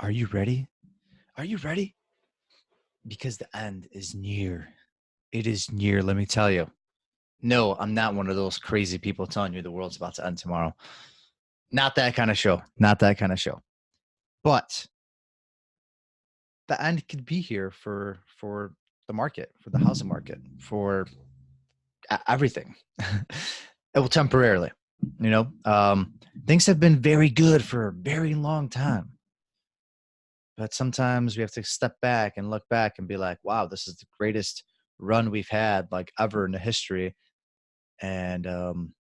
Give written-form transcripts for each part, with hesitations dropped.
Are you ready? Are you ready? Because the end is near. It is near, let me tell you. No, I'm not one of those crazy people telling you the world's about to end tomorrow. Not that kind of show. Not that kind of show. But the end could be here for the market, for the housing market, for everything. It will temporarily, things have been very good for a very long time. But sometimes we have to step back and look back and be like, wow, this is the greatest run we've had like ever in the history. And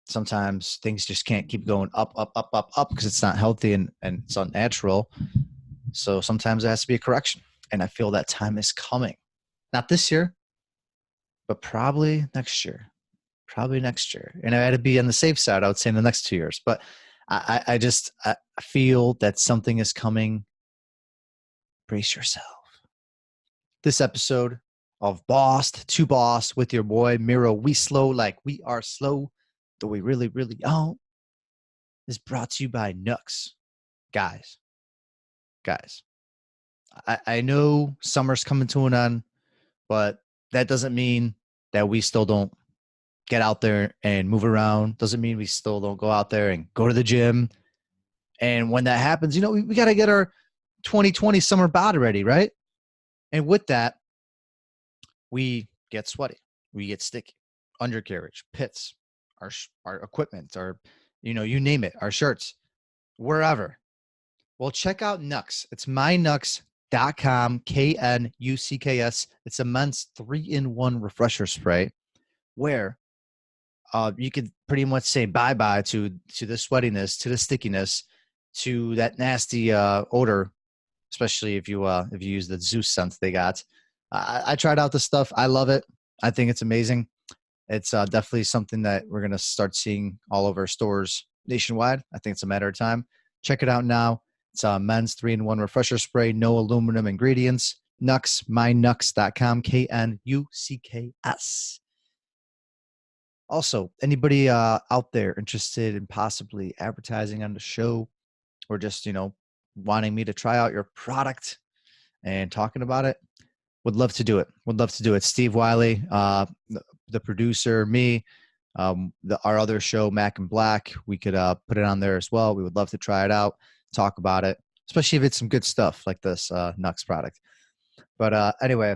sometimes things just can't keep going up, up, up, up, up because it's not healthy and it's unnatural. So sometimes there has to be a correction. And I feel that time is coming. Not this year, but probably next year. Probably next year. And I had to be on the safe side, I would say in the next 2 years. But I feel that something is coming. Brace yourself. This episode of Boss to Boss with your boy Miro, we slow like we are slow, though we really, really aren't, is brought to you by Nux. Guys, I know summer's coming to an end, but that doesn't mean that we still don't get out there and move around. Doesn't mean we still don't go out there and go to the gym. And when that happens, we got to get our 2020 summer bod ready, right? And with that, we get sweaty, we get sticky, undercarriage, pits, our equipment, you name it, our shirts, wherever. Well, check out Nux. It's mynux.com, KNUCKS. It's a men's 3-in-1 refresher spray where you could pretty much say bye-bye to the sweatiness, to the stickiness, to that nasty odor, especially if you use the Zeus scent they got. I tried out this stuff. I love it. I think it's amazing. It's definitely something that we're going to start seeing all over stores nationwide. I think it's a matter of time. Check it out now. It's a men's 3-in-1 refresher spray, no aluminum ingredients. Nux, mynux.com, KNUCKS. Also, anybody out there interested in possibly advertising on the show or just, wanting me to try out your product and talking about it, would love to do it. Steve Wiley, the producer, me, our other show, Mac and Black, we could put it on there as well. We would love to try it out, talk about it, especially if it's some good stuff like this Nux product. But anyway,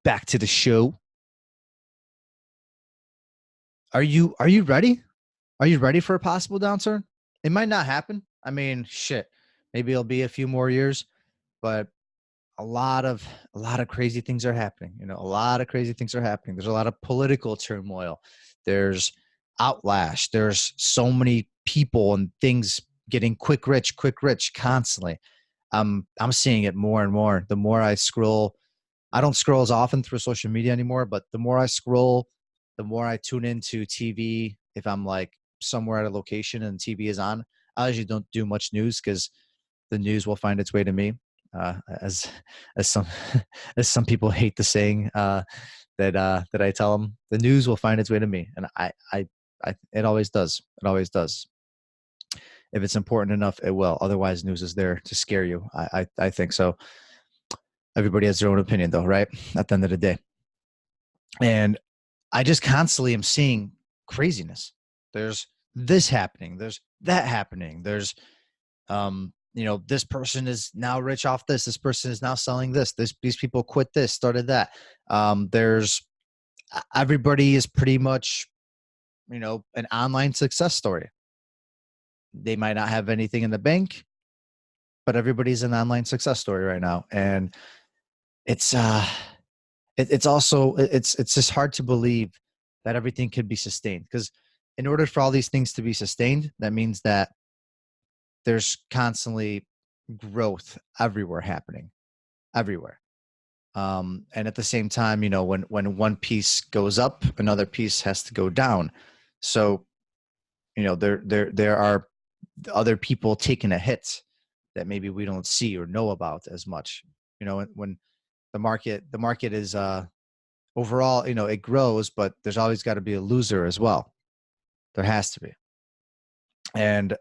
back to the show. Are you ready? Are you ready for a possible downturn? It might not happen. I mean, shit. Maybe it'll be a few more years, but a lot of crazy things are happening. A lot of crazy things are happening. There's a lot of political turmoil. There's outlash. There's so many people and things getting quick rich constantly. I'm seeing it more and more. The more I scroll, I don't scroll as often through social media anymore, but the more I scroll, the more I tune into TV. If I'm like somewhere at a location and TV is on, I usually don't do much news because the news will find its way to me. As some as some people hate the saying that I tell them, the news will find its way to me, and I it always does. It always does. If it's important enough, it will. Otherwise, news is there to scare you. I think so. Everybody has their own opinion, though, right? At the end of the day, and I just constantly am seeing craziness. There's this happening. There's that happening. There's this person is now rich off this. This person is now selling this. These people quit this, started that. There's everybody is pretty much, an online success story. They might not have anything in the bank, but everybody's an online success story right now. And it's also just hard to believe that everything could be sustained, because in order for all these things to be sustained, that means that there's constantly growth everywhere happening, everywhere. And at the same time, when one piece goes up, another piece has to go down. So, there are other people taking a hit that maybe we don't see or know about as much. When the market is overall, it grows, but there's always got to be a loser as well. There has to be. And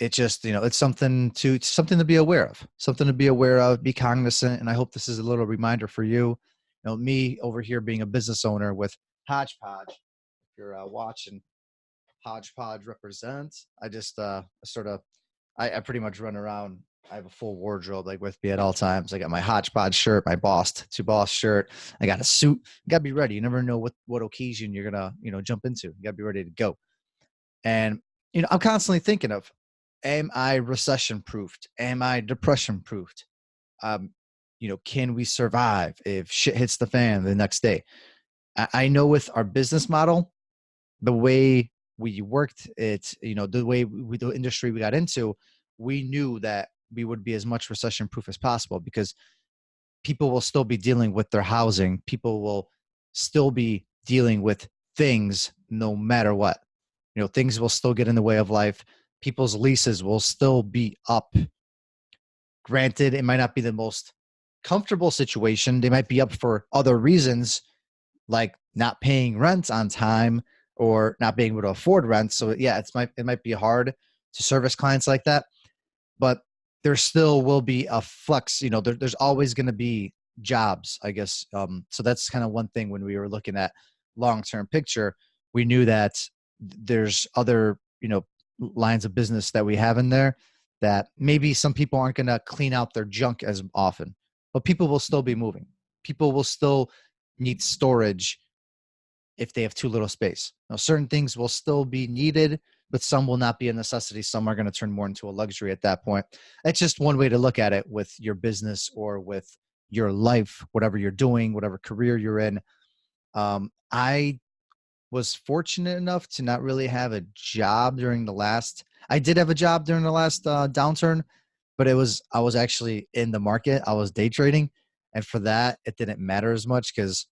it just, it's something to be aware of, something to be aware of, be cognizant. And I hope this is a little reminder for you. Me over here being a business owner with Hodgepodge. If you're watching, Hodgepodge represents. I just sort of, I pretty much run around. I have a full wardrobe like with me at all times. I got my Hodgepodge shirt, my Boss to Boss shirt. I got a suit. You gotta be ready. You never know what occasion you're gonna jump into. You gotta be ready to go. And I'm constantly thinking of, am I recession proofed? Am I depression proofed? Um, can we survive if shit hits the fan the next day? I know with our business model, the way we worked it, the way the industry we got into, we knew that we would be as much recession proof as possible because people will still be dealing with their housing. People will still be dealing with things no matter what. Things will still get in the way of life. People's leases will still be up. Granted, it might not be the most comfortable situation. They might be up for other reasons, like not paying rent on time or not being able to afford rent. So yeah, it might be hard to service clients like that, but there still will be a flux. There's always going to be jobs, I guess. So that's kind of one thing when we were looking at long-term picture, we knew that there's other, lines of business that we have in there that maybe some people aren't going to clean out their junk as often, but people will still be moving. People will still need storage if they have too little space. Now, certain things will still be needed, but some will not be a necessity. Some are going to turn more into a luxury at that point. That's just one way to look at it with your business or with your life, whatever you're doing, whatever career you're in. I was fortunate enough to not really have a job during the last. I did have a job during the last downturn, but I was actually in the market. I was day trading, and for that, it didn't matter as much because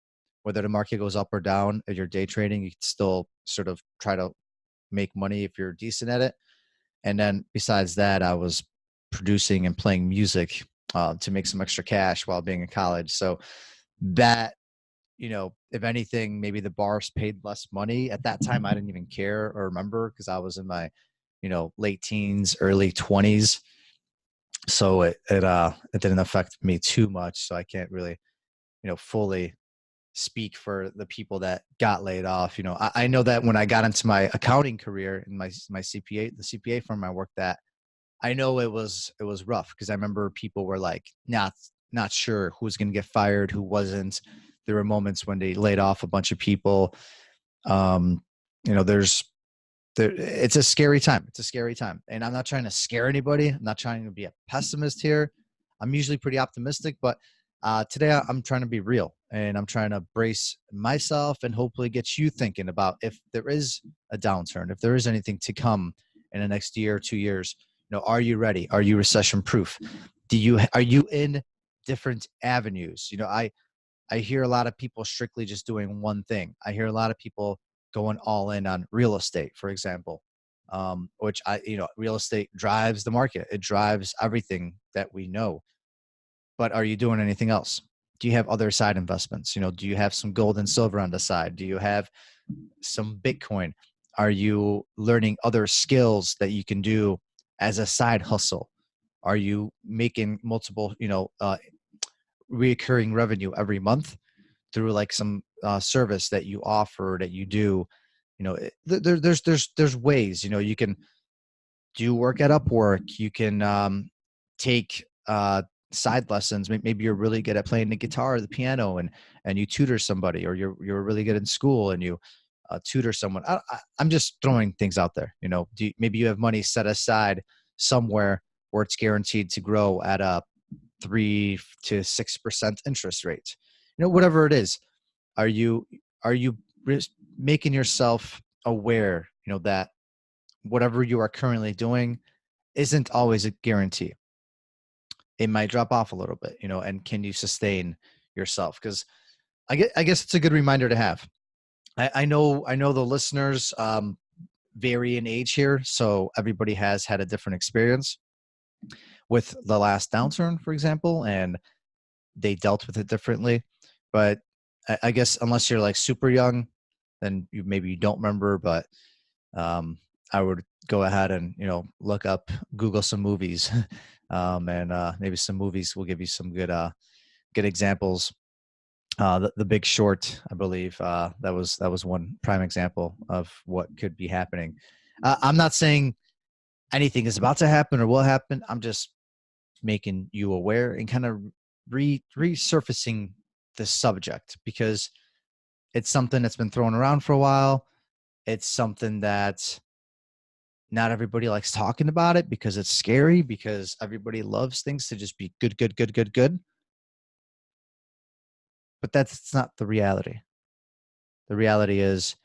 whether the market goes up or down, if you're day trading, you can still sort of try to make money if you're decent at it. And then besides that, I was producing and playing music to make some extra cash while being in college. So that, if anything, maybe the bars paid less money. At that time, I didn't even care or remember because I was in my, late teens, early 20s. So it didn't affect me too much. So I can't really, fully speak for the people that got laid off. I know that when I got into my accounting career in my CPA, the CPA firm I worked at, I know it was rough because I remember people were like not sure who was going to get fired, who wasn't. There were moments when they laid off a bunch of people. Um, there's it's a scary time. It's a scary time. And I'm not trying to scare anybody. I'm not trying to be a pessimist here. I'm usually pretty optimistic, but today I'm trying to be real and I'm trying to brace myself and hopefully get you thinking about if there is a downturn, if there is anything to come in the next year or 2 years, are you ready? Are you recession proof? Are you in different avenues? I hear a lot of people strictly just doing one thing. I hear a lot of people going all in on real estate, for example, which real estate drives the market. It drives everything that we know. But are you doing anything else? Do you have other side investments? Do you have some gold and silver on the side? Do you have some Bitcoin? Are you learning other skills that you can do as a side hustle? Are you making multiple, recurring revenue every month through like some service that you offer that you do? There's ways. You can do work at Upwork. You can take side lessons. Maybe you're really good at playing the guitar or the piano, and you tutor somebody, or you're really good in school and you tutor someone. I'm just throwing things out there. Maybe you have money set aside somewhere where it's guaranteed to grow at a 3 to 6% interest rate. Whatever it is, are you making yourself aware, that whatever you are currently doing isn't always a guarantee. It might drop off a little bit, and can you sustain yourself? Because I guess it's a good reminder to have. I know the listeners vary in age here, so everybody has had a different experience with the last downturn, for example, and they dealt with it differently. But I guess unless you're like super young, then maybe you don't remember. But I would go ahead and, look up, Google some movies, and maybe some movies will give you some good examples. The Big Short, I believe, that was one prime example of what could be happening. I'm not saying anything is about to happen or will happen. I'm just making you aware and kind of resurfacing the subject, because it's something that's been thrown around for a while. It's something that not everybody likes talking about it because it's scary, because everybody loves things to just be good, good, good, good, good. But that's not the reality. The reality is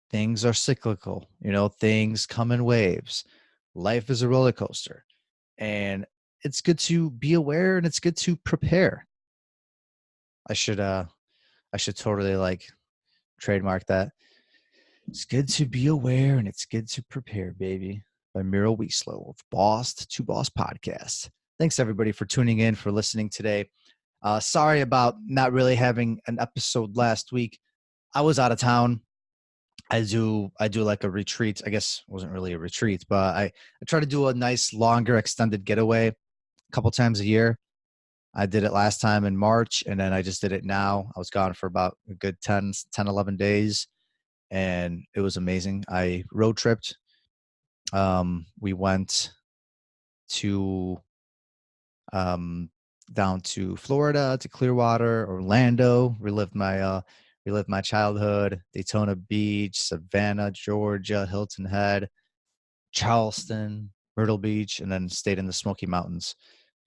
things are cyclical. Things come in waves. Life is a roller coaster, and it's good to be aware and it's good to prepare. I should totally trademark that. It's good to be aware and it's good to prepare, baby. By Miro Wieslow of Boss to Boss podcast. Thanks everybody for tuning in, for listening today. Sorry about not really having an episode last week. I was out of town. I do like a retreat. I guess it wasn't really a retreat, but I try to do a nice, longer, extended getaway a couple times a year. I did it last time in March, and then I just did it now. I was gone for about a good 11 days, and it was amazing. I road tripped. We went to down to Florida, to Clearwater, Orlando. Relived my childhood. Daytona Beach, Savannah, Georgia, Hilton Head, Charleston, Myrtle Beach, and then stayed in the Smoky Mountains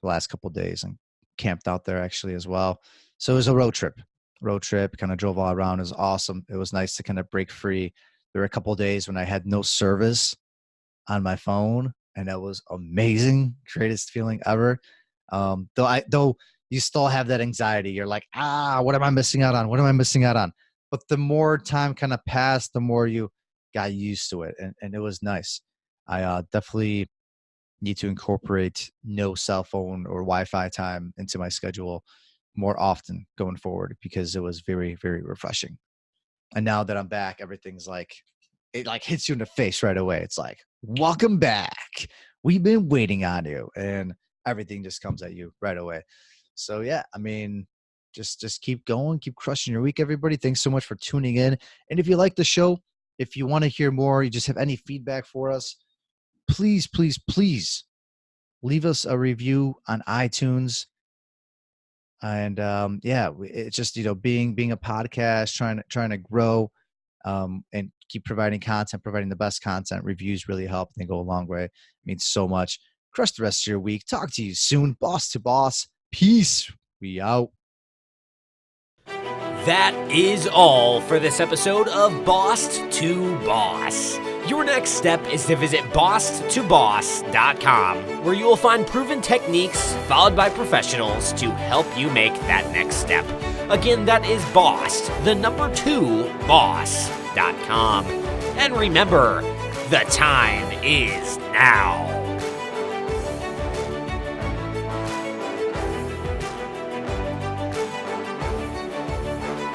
the last couple of days and camped out there actually as well. So it was a road trip. Kind of drove all around. It was awesome. It was nice to kind of break free. There were a couple of days when I had no service on my phone, and that was amazing. Greatest feeling ever. Though you still have that anxiety. You're like, what am I missing out on? What am I missing out on? But the more time kind of passed, the more you got used to it, and it was nice. I definitely need to incorporate no cell phone or Wi-Fi time into my schedule more often going forward, because it was very, very refreshing. And now that I'm back, everything's it hits you in the face right away. It's like, welcome back. We've been waiting on you. And everything just comes at you right away. So yeah, I mean, just keep going, keep crushing your week, everybody. Thanks so much for tuning in. And if you like the show, if you want to hear more, you just have any feedback for us, please, please, please leave us a review on iTunes. And it's just, being a podcast, trying to grow, and keep providing content, providing the best content. Reviews really help. They go a long way. It means so much. Crush the rest of your week. Talk to you soon. Boss to boss. Peace. We out. That is all for this episode of Boss to Boss. Your next step is to visit bosstoboss.com, where you will find proven techniques followed by professionals to help you make that next step. Again, that is boss2boss.com. And remember, the time is now.